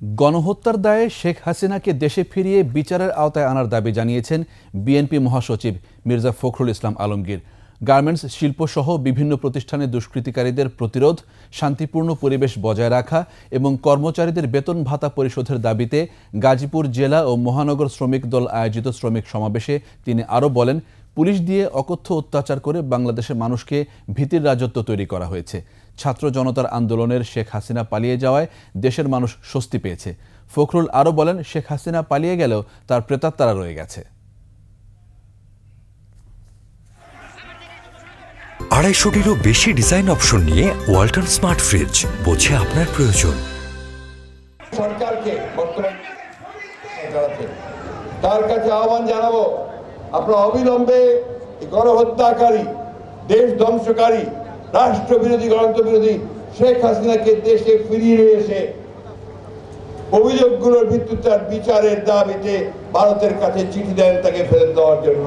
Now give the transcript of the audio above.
গণহত্যার দায়ে শেখ হাসিনাকে দেশে ফিরিয়ে বিচারের আওতায় আনার দাবি জানিয়েছেন বিএনপি মহাসচিব মির্জা ফখরুল ইসলাম আলমগীর। গার্মেন্টস শিল্পসহ বিভিন্ন প্রতিষ্ঠানে দুষ্কৃতিকারীদের প্রতিরোধ, শান্তিপূর্ণ পরিবেশ বজায় রাখা এবং কর্মচারীদের বেতন ভাতা পরিশোধের দাবিতে গাজীপুর জেলা ও মহানগর শ্রমিক দল আয়োজিত শ্রমিক সমাবেশে তিনি আরও বলেন, পুলিশ দিয়ে অকথ্য অত্যাচার করে বাংলাদেশের মানুষকে ভীতির রাজত্ব তৈরি করা হয়েছে। ছাত্র জনতার আন্দোলনের শেখ হাসিনা পালিয়ে যাওয়ায় দেশের মানুষ স্বস্তি পেয়েছে। ফখরুল আরও বলেন, শেখ হাসিনা পালিয়ে গেলেও তার প্রেতাত্মারা রয়ে গেছে। 250-টিরও বেশি ডিজাইন অপশন নিয়ে ওয়ালটন স্মার্ট ফ্রিজ, বোঝে আপনার প্রয়োজন। সরকারকে তার কাছে আহ্বান জানাবো, আপনারা অবিলম্বে গণহত্যাকারী, দেশ ধ্বংসকারী, রাষ্ট্রবিরোধী, গণতন্ত্র বিরোধী শেখ হাসিনাকে দেশে ফিরিয়ে এসে অভিযোগগুলোর ভিত্তিতে বিচারের দাবিতে ভারতের কাছে চিঠি দেন তাকে ফেরত দেওয়ার জন্য।